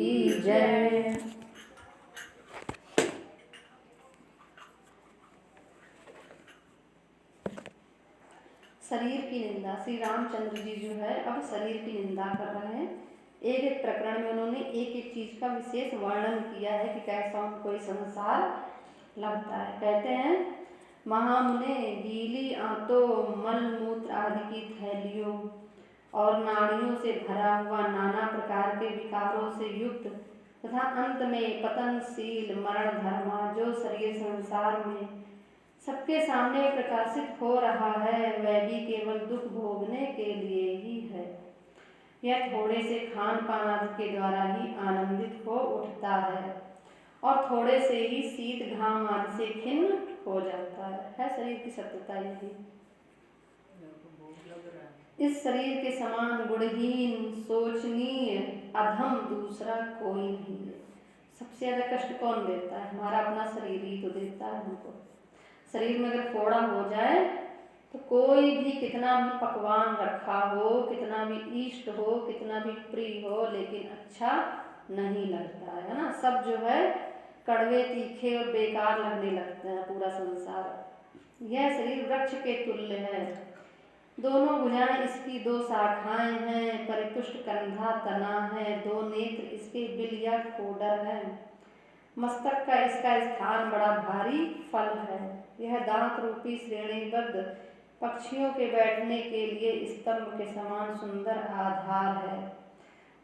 की जय। शरीर की निंदा। श्री रामचंद्र जी जो है अब शरीर की निंदा कर रहे हैं। एक एक प्रकरण में उन्होंने एक एक चीज का विशेष वर्णन किया है कि कैसा उनको संसार लगता है। कहते हैं, महामुने गीली आंतों मल मूत्र आदि की थैलियों और नाड़ियों से भरा हुआ नाना प्रकार के विकारों से युक्त तथा अंत में पतनशील मरण धर्मा जो शरीर संसार में सबके सामने प्रकाशित हो रहा है, वह भी केवल दुख भोगने के लिए ही है। यह थोड़े से खान पान आदि के द्वारा ही आनंदित हो उठता है और थोड़े से ही शीत घाम आदि से खिन्न हो जाता है शरीर की सत्यता यही। इस शरीर के समान गुणहीन शोचनीय अधम दूसरा कोई नहीं है। सबसे ज्यादा कष्ट कौन देता है? हमारा अपना शरीर ही तो देता है हमको। शरीर में अगर फोड़ा हो जाए तो कोई भी कितना भी पकवान रखा हो, कितना भी इष्ट हो, कितना भी प्रिय हो, लेकिन अच्छा नहीं लगता है ना। सब जो है कड़वे तीखे और बेकार लगने लगता है पूरा संसार। यह शरीर वृक्ष के तुल्य है, दोनों भुजाएं इसकी दो शाखाएं हैं, परिपुष्ट कंधा तना है, दो नेत्र इसके बिल या कोडर है, मस्तक का इसका स्थान बड़ा भारी फल है। यह दांत रूपी श्रेणीबद्ध पक्षियों के बैठने के लिए स्तंभ के समान सुंदर आधार है।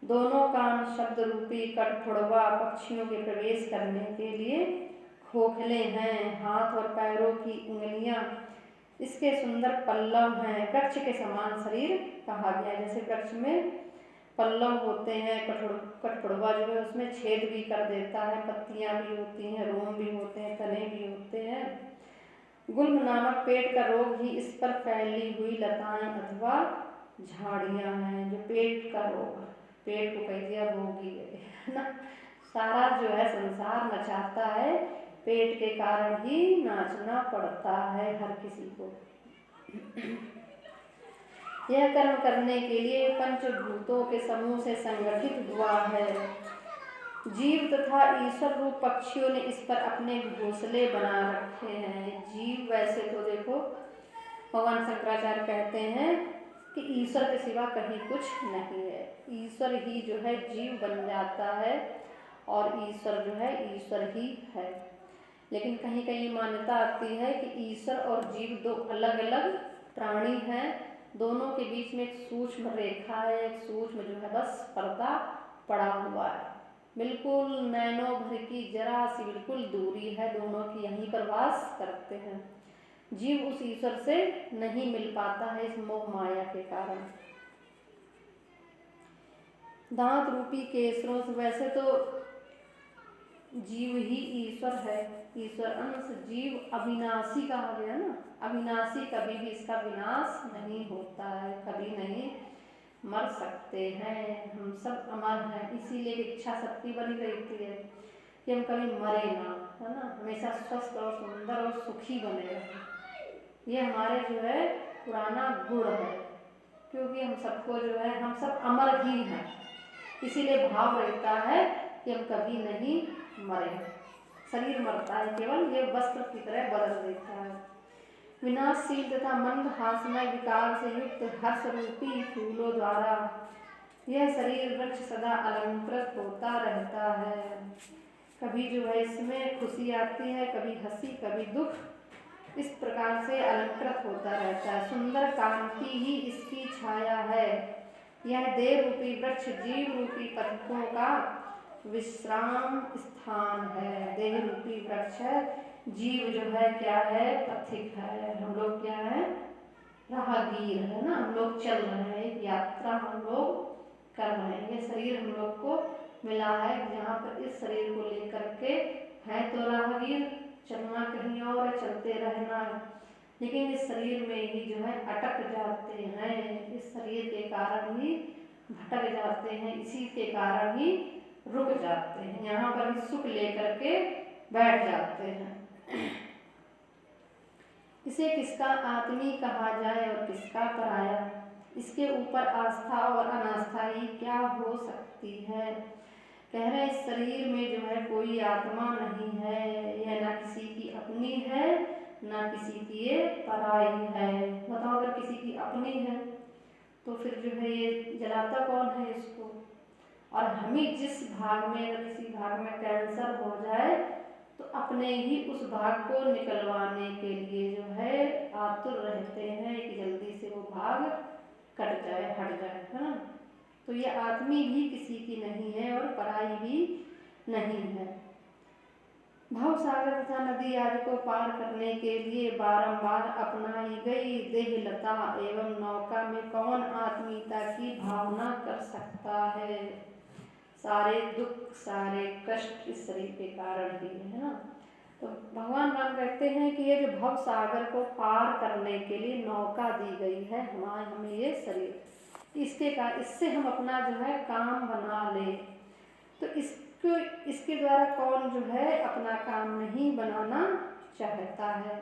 दोनों कान शब्द रूपी कठफोड़वा पक्षियों के प्रवेश करने के लिए खोखले हैं। हाथ और पैरों की उंगलियां इसके सुंदर पल्लव हैं। वृक्ष के समान शरीर कहा गया। जैसे वृक्ष में पल्लव होते हैं, कठफोड़वा जो है उसमें छेद भी कर देता है, पत्तियां भी होती हैं, रोम भी होते हैं, तने भी होते हैं। गुल्म नामक पेट का रोग ही इस पर फैली हुई लताएं अथवा झाड़ियां हैं। जो पेट का रोग, पेट को कह दिया रोगी है ना। सारा जो है संसार नचाता है, पेट के कारण ही नाचना पड़ता है हर किसी को। यह कर्म करने के लिए पंचभूतों के समूह से संगठित हुआ है। जीव तथा ईश्वर रूप पक्षियों ने इस पर अपने घोंसले बना रखे हैं। जीव वैसे तो देखो भगवान शंकराचार्य कहते हैं कि ईश्वर के सिवा कहीं कुछ नहीं है। ईश्वर ही जो है जीव बन जाता है और ईश्वर जो है ईश्वर ही है। लेकिन कहीं कहीं मान्यता आती है कि ईश्वर और जीव दो अलग अलग प्राणी हैं। दोनों के बीच में एक सूक्ष्म रेखा है, एक सूक्ष्म जो है बस पर्दा पड़ा हुआ है। बिल्कुल नैनो भर की जरा सी बिल्कुल दूरी है, दोनों की यहीं पर वास करते हैं। जीव उस ईश्वर से नहीं मिल पाता है इस मोह माया के कारण। दांत रूपी केसरों से, वैसे तो जीव ही ईश्वर है, ईश्वर अंश जीव अविनाशी कहा गया ना। अविनाशी, कभी भी इसका विनाश नहीं होता है, कभी नहीं मर सकते हैं। हम सब अमर हैं, इसीलिए इच्छा शक्ति बनी रहती है कि हम कभी मरे ना, है ना। हमेशा स्वस्थ और सुंदर और सुखी बने रहें। ये हमारे जो है पुराना गुण है, क्योंकि हम सबको जो है हम सब अमर ही हैं। इसीलिए भाव रहता है कि हम कभी नहीं मरे। शरीर मरता है, केवल ये वस्त्र की तरह बदल देता है। विनाशशील तथा मंद हास्यमय विकार से युक्त हर्ष रूपी फूलों द्वारा यह शरीर वृक्ष सदा अलंकृत होता रहता है। कभी जो है इसमें खुशी आती है, कभी हंसी, कभी दुख, इस प्रकार से अलंकृत होता रहता है। सुंदर कांति ही इसकी छाया है। यह देह रूपी वृक्ष जीव रूपी पथिकों का विश्राम स्थान है। देह रूपी वृक्ष है, जीव जो है क्या है? पथिक है। हम लोग क्या है? राहगीर है ना। हम लोग चल रहे हैं, एक यात्रा हम लोग कर रहे हैं। ये शरीर हम लोग को मिला है, जहाँ पर इस शरीर को लेकर के है तो राहगीर, चलना कहीं और है, चलते रहना है, लेकिन इस शरीर में ही जो है अटक जाते हैं। इस शरीर के कारण ही भटक जाते हैं, इसी के कारण ही रुक जाते हैं, यहाँ पर ही सुख लेकर के बैठ जाते हैं। इसे किसका आत्मी कहा जाए और किसका पराया, इसके ऊपर आस्था और अनास्था ही क्या हो सकती है। कह रहे इस शरीर में जो है कोई आत्मा नहीं है, यह ना किसी की अपनी है ना किसी की ये पराई है। बताओ अगर किसी की अपनी है तो फिर जो है ये जलाता कौन है इसको। और हमें जिस भाग में, अगर किसी भाग में कैंसर हो जाए तो अपने ही उस भाग को निकलवाने के लिए जो है आतुर रहते हैं कि जल्दी से वो भाग कट जाए, हट जाए, है ना। तो ये आत्मी भी किसी की नहीं है और पराई भी नहीं है। भव सागर तथा नदी आदि को पार करने के लिए बारंबार अपनाई गई देहलता एवं नौका में कौन आत्मीयता की भावना कर सकता है। सारे दुख सारे कष्ट इस शरीर के कारण ही है ना। तो भगवान राम कहते हैं कि ये जो भव सागर को पार करने के लिए नौका दी गई है हमें ये शरीर, इससे हम अपना जो है काम बना ले। तो इसके द्वारा कौन जो है अपना काम नहीं बनाना चाहता है।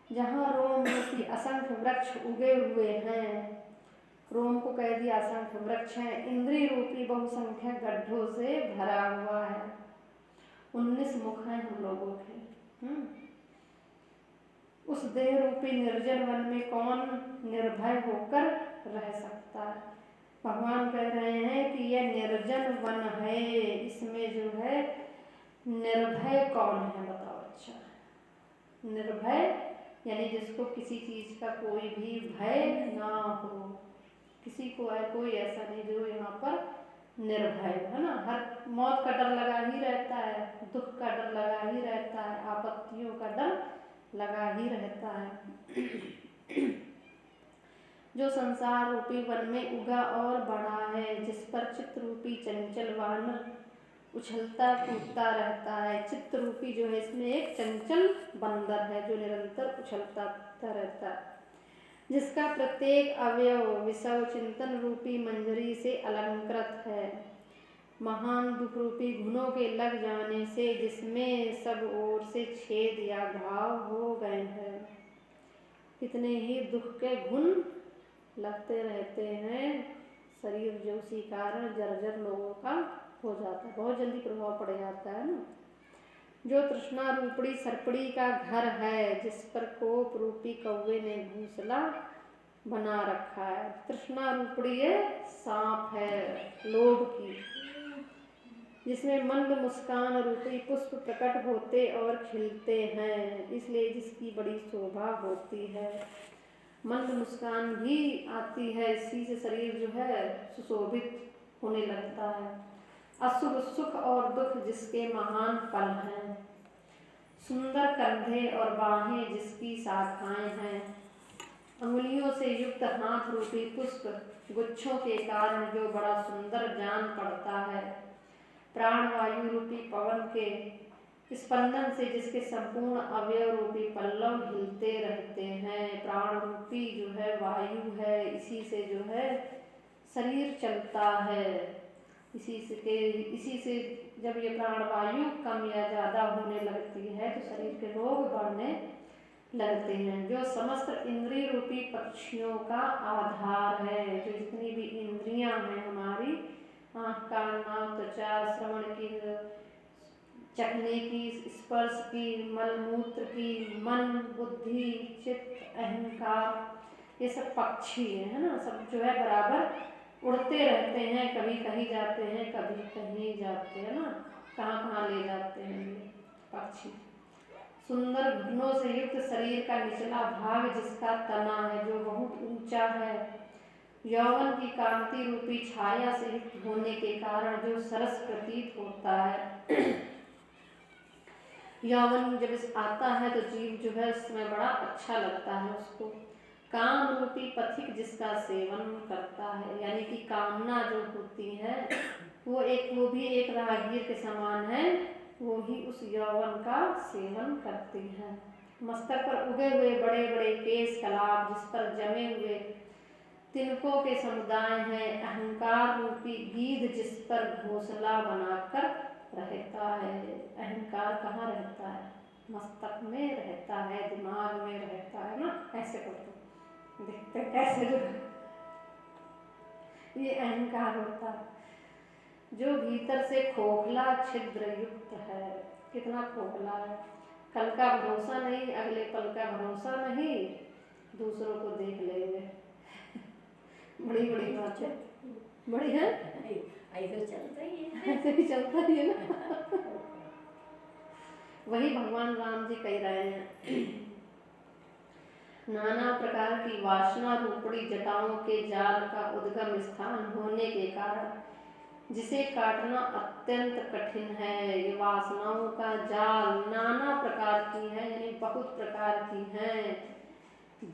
जहाँ रोम रूपी असंख्य वृक्ष उगे हुए हैं, रोम को कह दिया असंख्य वृक्ष है, इंद्रिय रूपी बहुसंख्यक गड्ढों से भरा हुआ है। 19 मुख हैं हम लोगों के। उस देह रूपी निर्जन वन में कौन निर्भय होकर रह सकता है। भगवान कह रहे हैं कि यह निर्जन वन है, इसमें जो है निर्भय कौन है बताओ। अच्छा, निर्भय यानी जिसको किसी चीज का कोई भी भय ना हो, किसी को कोई ऐसा नहीं जो यहाँ पर निर्भय है ना। हर मौत का डर लगा ही रहता है, दुख का डर लगा ही रहता है, आपत्तियों का डर लगा ही रहता है। जो संसार रूपी वन में उगा और बढ़ा है, जिस पर चित्त रूपी चंचल वानर उछलता कूदता रहता है। चित्त रूपी जो है इसमें एक चंचल बंदर है जो निरंतर उछलता कूदता रहता है, जिसका प्रत्येक अवयव विषव चिंतन रूपी मंजरी से अलंकृत है। महान दुख रूपी घुनों के लग जाने से जिसमें सब ओर से छेद या घाव हो गए हैं। कितने ही दुख के घुन लगते रहते हैं, शरीर जो उसी कारण जर्जर लोगों का हो जाता है, बहुत जल्दी प्रभाव पड़ जाता है ना। जो तृष्णा रूपड़ी सरपड़ी का घर है, जिस पर कोप रूपी कौवे ने घोंसला बना रखा है। तृष्णा रूपड़ी ये सांप है लोभ की, जिसमें मंद मुस्कान रूपी पुष्प प्रकट होते और खिलते हैं, इसलिए जिसकी बड़ी शोभा होती है। मंद मुस्कान भी आती है, इसी से शरीर जो है सुशोभित होने लगता है। अशुभ सुख और दुख जिसके महान फल हैं, सुंदर कंधे और बाहें जिसकी शाखाएं हैं, अंगुलियों से युक्त हाथ रूपी पुष्प गुच्छों के कारण जो बड़ा सुंदर जान पड़ता है। प्राणवायु रूपी पवन के स्पंदन से जिसके संपूर्ण अवयव रूपी पल्लव हिलते रहते हैं। प्राण रूपी जो है वायु है, इसी से जो है शरीर चलता है। इसी से जब ये प्राणवायु कम या ज़्यादा होने लगती है तो शरीर के रोग बढ़ने लगते हैं। जो समस्त इंद्रिय रूपी पक्षियों का आधार है, जो जितनी भी इंद्रियां हैं हमारी, आँख कान नाक त्वचा श्रवण की, चखने की, स्पर्श की, मलमूत्र की, मन बुद्धि चित्त अहंकार, ये सब पक्षी है ना। सब जो है बराबर उड़ते रहते हैं, कभी कहीं जाते हैं कभी कहीं जाते हैं ना, कहाँ कहाँ ले जाते हैं ये पक्षी। सुंदर घुटनों से युक्त शरीर का निचला भाग जिसका तना है, जो बहुत ऊंचा है, यौवन की कांति रूपी छाया से युक्त होने के कारण जो सरस प्रतीत होता है। यौवन जब आता है तो जीव जो है उसमें बड़ा अच्छा लगता है उसको। काम रूपी पथिक जिसका सेवन करता है, यानी कि कामना जो होती है वो भी एक राहगीर के समान है, वो ही उस यौवन का सेवन करती है। मस्तक पर उगे हुए बड़े बड़े केश कलाप जिस पर जमे हुए तिनकों के समुदाय हैं। अहंकार रूपी गीध जिस पर घोंसला बनाकर रहता है। अहंकार कहाँ रहता है? मस्तक में रहता है, दिमाग में रहता है ना। ऐसे करते देखते कैसे ये अहंकार होता है। जो भीतर से खोखला छिद्र युक्त है। कितना खोखला है, कल का भरोसा नहीं, अगले पल का भरोसा नहीं, दूसरों को देख लेंगे। बड़ी बड़ी बात है, बड़ी है, ऐसे चलता ही है, ऐसे ही चलता ही है ना। वही भगवान राम जी कह रहे हैं, नाना प्रकार की वासना रूपड़ी जटाओं के जाल का उद्गम स्थान होने के कारण जिसे काटना अत्यंत कठिन है। ये वासनाओं का जाल नाना प्रकार की है, यानी बहुत प्रकार की हैं।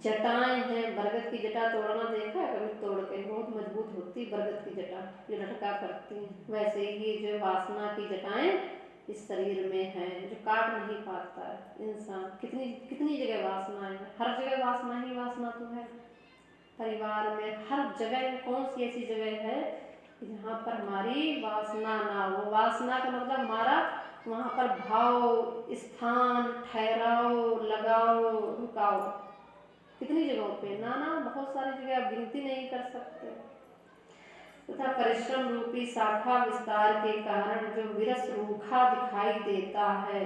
जटाएं हैं, बरगद की जटा तोड़ना देखा है कभी? तोड़ के बहुत मजबूत होती बरगद की जटा, ये लटका करती हैं। वैसे ही जो वासना की जटाएं इस शरीर में है, जो काट नहीं पाता है इंसान। कितनी कितनी जगह वासनाएं हैं, हर जगह वासना ही वासना तो है। परिवार में हर जगह कौन सी ऐसी जगह है जहाँ पर हमारी वासना ना हो? वासना का मतलब हमारा वहाँ पर भाव, स्थान, ठहराव, लगाओ, रुकाओ। कितनी जगहों पे, नाना बहुत सारी जगह, आप गिनती नहीं कर सकते। तथा परिश्रम रूपी शाखा विस्तार के कारण जो विरस रूखा दिखाई देता है,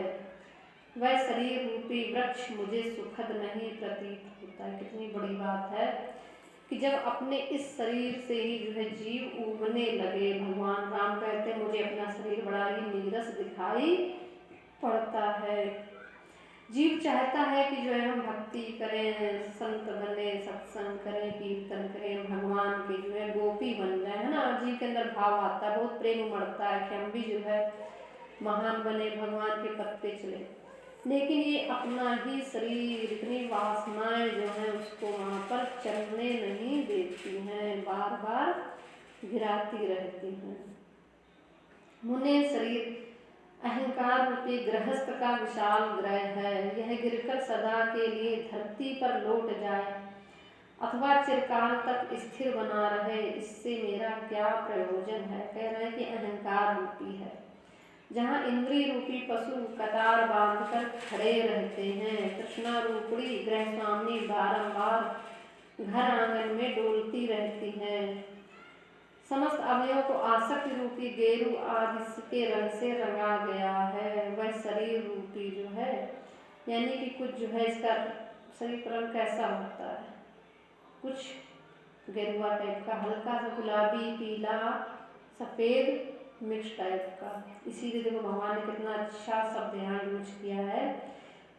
वह शरीर रूपी वृक्ष मुझे सुखद नहीं प्रतीत होता है। कितनी बड़ी बात है कि जब अपने इस शरीर से ही जो है जीव उगने लगे, भगवान राम कहते हैं मुझे अपना शरीर बड़ा ही नीरस दिखाई पड़ता है। जीव चाहता है कि जो है हम भक्ति करें, संत बने, सत्संग करें, कीर्तन करें, भगवान के जो है गोपी बन जाए, है ना। जीव के अंदर भाव आता है, बहुत प्रेम उमड़ता है कि हम भी जो है महान बने, भगवान के पथ पे चले। लेकिन ये अपना ही शरीर, इतनी वासनाएं जो हैं उसको वहाँ पर चलने नहीं देती हैं, बार बार गिराती रहती हैं। मुने शरीर अहंकार रूपी गृहस्थ का विशाल ग्रह है, यह गिरकर सदा के लिए धरती पर लौट जाए अथवा चिरकाल तक स्थिर बना रहे, इससे मेरा क्या प्रयोजन है। कह रहे हैं कि अहंकार रूपी है, जहाँ इंद्रिय रूपी पशु कतार बांधकर खड़े रहते हैं, तृष्णा रूपी ग्रह स्वामी बारंबार घर आंगन में डोलती रहती हैं, समस्त अवयवों को आसक्ति रूपी गेरू आदि के रंग से रंगा गया है। वह शरीर रूपी जो है, यानी कि कुछ जो है इसका शरीर का रंग कैसा होता है, कुछ गेरुआ टाइप का, हल्का सा गुलाबी, पीला, सफ़ेद मिक्स टाइप का। इसीलिए देखो भगवान ने कितना अच्छा शब्द यहाँ यूज किया है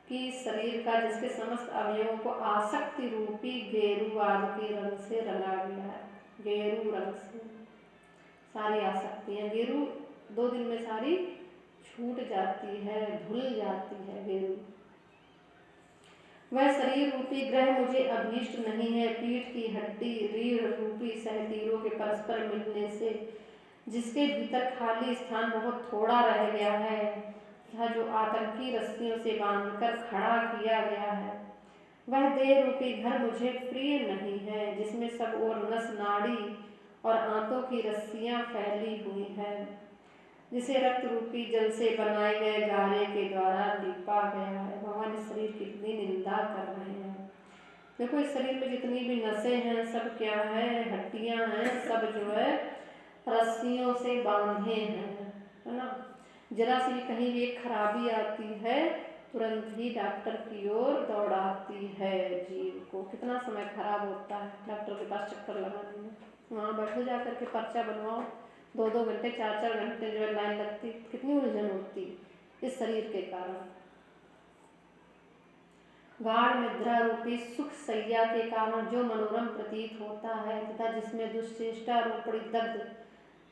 कि शरीर का जिसके समस्त अवयवों को आसक्ति रूपी गेरू आदि के रंग से रंगा गया है। गेरू रंग से सारी आसक्तियाँ, गेरू 2 दिन में सारी छूट जाती है, धुल जाती है गेरू। वह शरीर रूपी ग्रह मुझे अभीष्ट नहीं है, पीठ की हड्डी रीढ़ रूपी सहतीरों के परस्पर मिलने से जिसके भीतर खाली स्थान बहुत थोड़ा रह गया है, तथा जो आतंकी रस्सियों से बांधकर खड़ा किया गया है, वह देह रूपी घर मुझे प्रिय नहीं है, जिसमें सब ओर नस नाड़ी और आंतों की रस्सियां फैली हुई हैं, जिसे रक्त रूपी जल से बनाए गए गारे के द्वारा लिपा गया है। भगवान इस शरीर की इतनी निंदा कर रहे हैं। देखो इस शरीर में जितनी भी नसें हैं सब क्या है, हड्डियां हैं, सब जो है रस्सियों से बांधे हैं, है ना। जरा सी कहीं भी एक खराबी आती है तुरंत ही डॉक्टर की ओर दौड़ाती है जीव को। कितना समय खराब होता है डॉक्टर के पास चक्कर लगाने में, वहाँ बैठो जा करके पर्चा बनवाओ, 2-2 घंटे 4-4 घंटे जो है लाइन लगती, कितनी उलझन होती इस शरीर के कारण। गाढ़ निद्रा रूपी सुख सैया के कारण जो मनोरम प्रतीत होता है तथा जिसमें दुश्चेष्टा रूपी दग्ध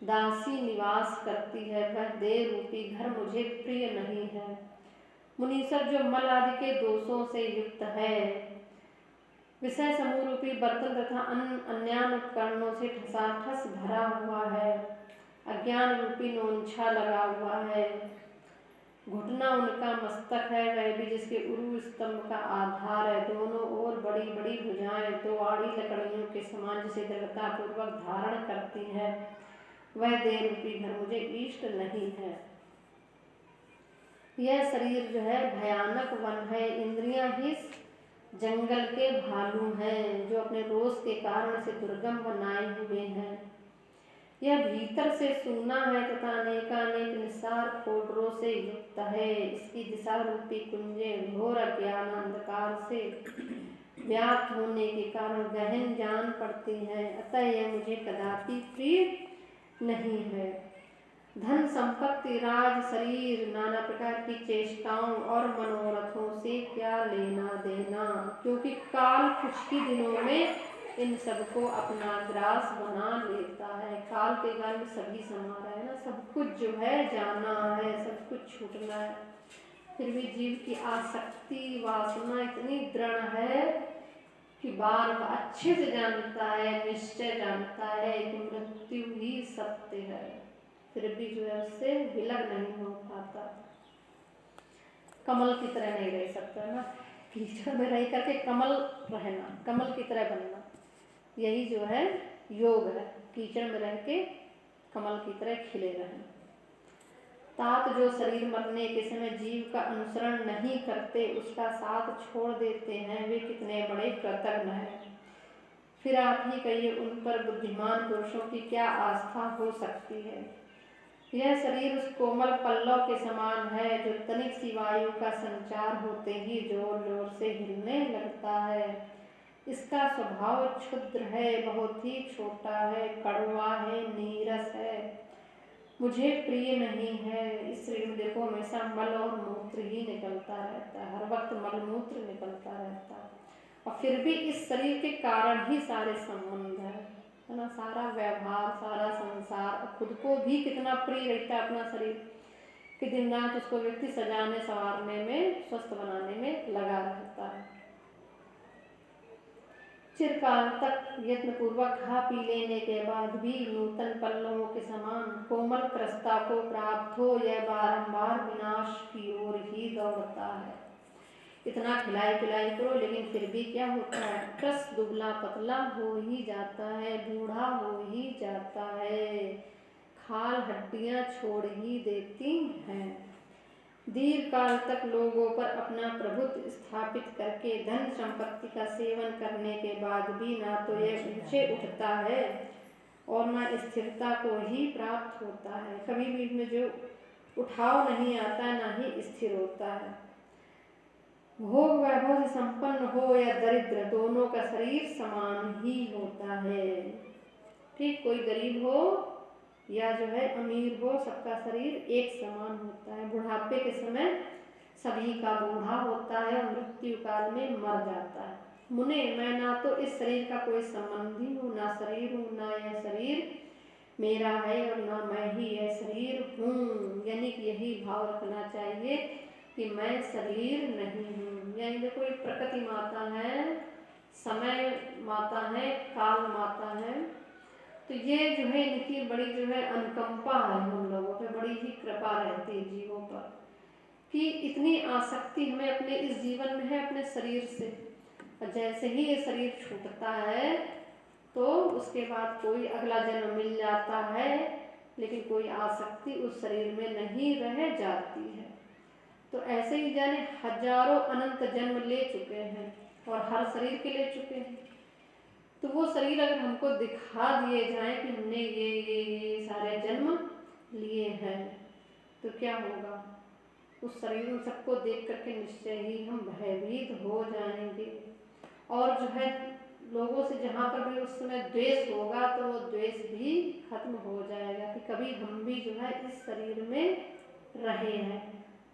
दासी निवास करती है, वह देह रूपी घर मुझे प्रिय नहीं है। मुनीश्वर जो मल आदि के दोषों से युक्त है, विषय समूह रूपी बर्तन तथा अन्यान उपकरणों से ठसाठस भरा हुआ है, अज्ञान रूपी नोंछा लगा हुआ है, घुटना उनका मस्तक है, वह भी जिसके उरु स्तंभ का आधार है, दोनों ओर बड़ी बड़ी भुजाएं 2 आड़ी लकड़ियों के समान जिसे दृढ़ता पूर्वक धारण करती है, वह देह रूपी घर मुझे इष्ट नहीं है। यह शरीर जो है भयानक वन है, इंद्रियां ही जंगल के भालू हैं जो अपने रोष के कारण से दुर्गम बनाए हुए हैं। यह भीतर से सूना है तथा अनेकानेक निस्सार खोडरों से युक्त है। इसकी दिशा रूपी कुंजें घोर अज्ञान अंधकार से व्याप्त होने के कारण गहन जान पड़ती हैं, अतः यह मुझे कदापि प्रिय नहीं है। धन संपत्ति, राज, शरीर, नाना प्रकार की चेष्टाओं और मनोरथों से क्या लेना देना, क्योंकि काल कुछ ही दिनों में इन सबको अपना ग्रास बना लेता है। काल के घर में सभी समा रहा है ना, सब कुछ जो है जाना है, सब कुछ छूटना है। फिर भी जीव की आसक्ति वासना इतनी दृढ़ है कि बार बार अच्छे से जानता है, निश्चय जानता है कि मृत्यु ही सत्य है, फिर भी जो है उससे विलग नहीं हो पाता। कमल की तरह नहीं रह सकता ना, कीचड़ में रह करके कमल रहना, कमल की तरह बनना, यही जो है योग है। कीचड़ में रह के कमल की तरह खिले रहना। तात जो शरीर मरने के समय जीव का अनुसरण नहीं करते, उसका साथ छोड़ देते हैं, वे कितने बड़े कृतघ्न हैं। फिर आप ही कहिए, उन पर बुद्धिमान पुरुषों की क्या आस्था हो सकती है। यह शरीर उस कोमल पल्लव के समान है जो तनिक सी वायु का संचार होते ही जोर जोर से हिलने लगता है। इसका स्वभाव क्षुद्र है, बहुत ही छोटा है, कड़वा है, नीरस है, मुझे प्रिय नहीं है। इस शरीर में देखो हमेशा मल और मूत्र ही निकलता रहता है, हर वक्त मल मूत्र निकलता रहता है, और फिर भी इस शरीर के कारण ही सारे संबंध है ना, सारा व्यवहार, सारा संसार। खुद को भी कितना प्रिय रहता है अपना शरीर, कि दिन रात उसको व्यक्ति सजाने संवारने में, स्वस्थ बनाने में लगा रहता है। चिरकाल तक यत्न पूर्वक खा पी लेने के बाद भी नूतन पल्लवों के समान कोमल क्रस्ता को प्राप्त हो, यह बारंबार विनाश की ओर ही दौड़ता है। इतना खिलाई पिलाई करो, लेकिन फिर भी क्या होता है, क्रस दुबला पतला हो ही जाता है, बूढ़ा हो ही जाता है, खाल हड्डियां छोड़ ही देती हैं। दीर्घ काल तक लोगों पर अपना प्रभुत्व स्थापित करके धन संपत्ति का सेवन करने के बाद भी ना तो यह ऊंचे उठता है और ना स्थिरता को ही प्राप्त होता है। कभी भी इसमें जो उठाव नहीं आता, ना ही स्थिर होता है। भोग वैभव से संपन्न हो या दरिद्र, दोनों का शरीर समान ही होता है। ठीक, कोई गरीब हो या जो है अमीर हो, सबका शरीर एक समान होता है। बुढ़ापे के समय सभी का बूढ़ा होता है और मृत्यु काल में मर जाता है। मुने, मैं ना तो इस शरीर का कोई संबंधी हूँ, ना शरीर हूँ, ना यह शरीर मेरा है और ना मैं ही यह शरीर हूँ। यानी कि यही भाव रखना चाहिए कि मैं शरीर नहीं हूँ। यानी देखो, एक प्रकृति माता है, समय माता है, काल माता है, तो ये जो है इनकी बड़ी जो है अनुकंपा है हम लोगों पे, बड़ी ही कृपा रहती है जीवों पर, कि इतनी आसक्ति हमें अपने इस जीवन में है अपने शरीर से, और जैसे ही ये शरीर छूटता है तो उसके बाद कोई अगला जन्म मिल जाता है, लेकिन कोई आसक्ति उस शरीर में नहीं रह जाती है। तो ऐसे ही जाने हजारों अनंत जन्म ले चुके हैं और हर शरीर के ले चुके हैं। तो वो शरीर अगर हमको दिखा दिए जाए कि हमने ये सारे जन्म लिए हैं, तो क्या होगा, उस शरीर में सबको देख करके निश्चय ही हम भयभीत हो जाएंगे। और जो है लोगों से जहाँ पर भी उस समय द्वेष होगा, तो वो द्वेष भी खत्म हो जाएगा, कि कभी हम भी जो है इस शरीर में रहे हैं,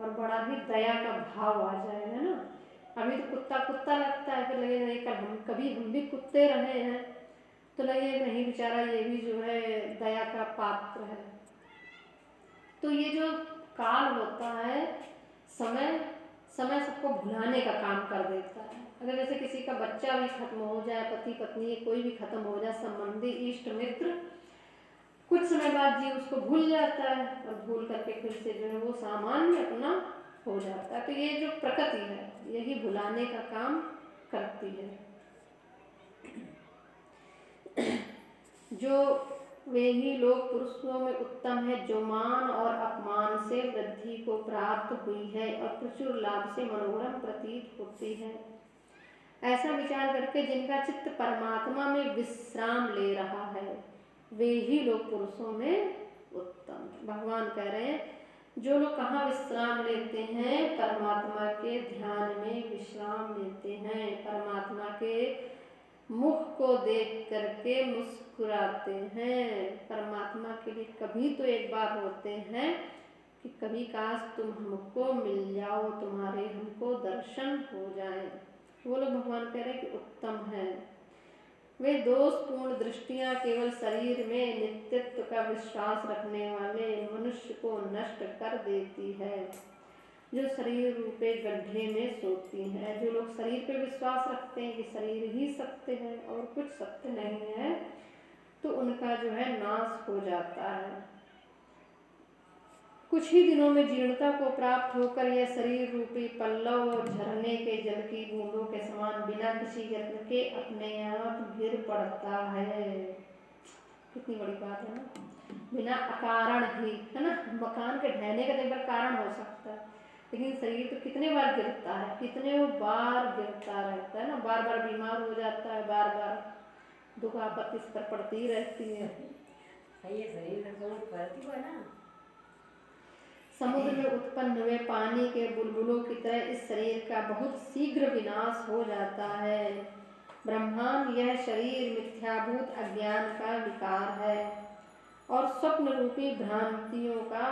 और बड़ा ही दया का भाव आ जाएगा ना। अभी तो कुत्ता कुत्ता लगता है, फिर लगे नहीं कभी हम भी कुत्ते रहे हैं, तो लगे नहीं बेचारा ये भी जो है दया का पात्र है। तो ये जो काल होता है, समय सबको भुलाने का काम कर देता है। अगर जैसे किसी का बच्चा भी खत्म हो जाए, पति पत्नी कोई भी खत्म हो जाए, संबंधी इष्ट मित्र, कुछ समय बाद जीव उसको भूल जाता है, और भूल करके फिर से जो है वो सामान्य अपना हो जाता है। तो ये जो प्रकृति है, यही भुलाने का काम करती है। जो वे ही लोग पुरुषों में उत्तम है जो मान और अपमान से वृद्धि को प्राप्त हुई है और प्रचुर लाभ से मनोरम प्रतीत होती है। ऐसा विचार करके जिनका चित्त परमात्मा में विश्राम ले रहा है, वे ही लोग पुरुषों में उत्तम। भगवान कह रहे हैं जो लोग कहाँ विश्राम लेते हैं, परमात्मा के ध्यान में विश्राम लेते हैं, परमात्मा के मुख को देख करके मुस्कुराते हैं। परमात्मा के लिए कभी तो एक बार होते हैं कि कभी काश तुम हमको मिल जाओ, तुम्हारे हमको दर्शन हो जाए। वो लोग भगवान कह रहे हैं कि उत्तम है। वे दोषपूर्ण दृष्टियां केवल शरीर में नित्यत्व का विश्वास रखने वाले मनुष्य को नष्ट कर देती है, जो शरीर रूपे गड्ढे में सोती है। जो लोग शरीर पे विश्वास रखते हैं कि शरीर ही सत्य है और कुछ सत्य नहीं है, तो उनका जो है नाश हो जाता है। कुछ ही दिनों में जीर्णता को प्राप्त होकर यह शरीर रूपी पल्लव और झरने के जल की बूंदों के समान बिना किसी यत्न के अपने आप गिर पड़ता है। कितनी बड़ी बात है ना, बिना अकारण ही, है ना। मकान के ढहने का एक बार कारण हो सकता है, लेकिन शरीर तो कितने बार गिरता है, कितने बार गिरता रहता है ना, बार बार बीमार हो जाता है, बार बार दुख आपत्ति इस पर पड़ती रहती है। ये शरीर में बहुत पड़ती है ना। समुद्र में उत्पन्न हुए पानी के बुलबुलों की तरह इस शरीर का बहुत शीघ्र विनाश हो जाता है। ब्रह्मांड यह शरीर मिथ्याभूत अज्ञान का विकार है और स्वप्न रूपी भ्रांतियों का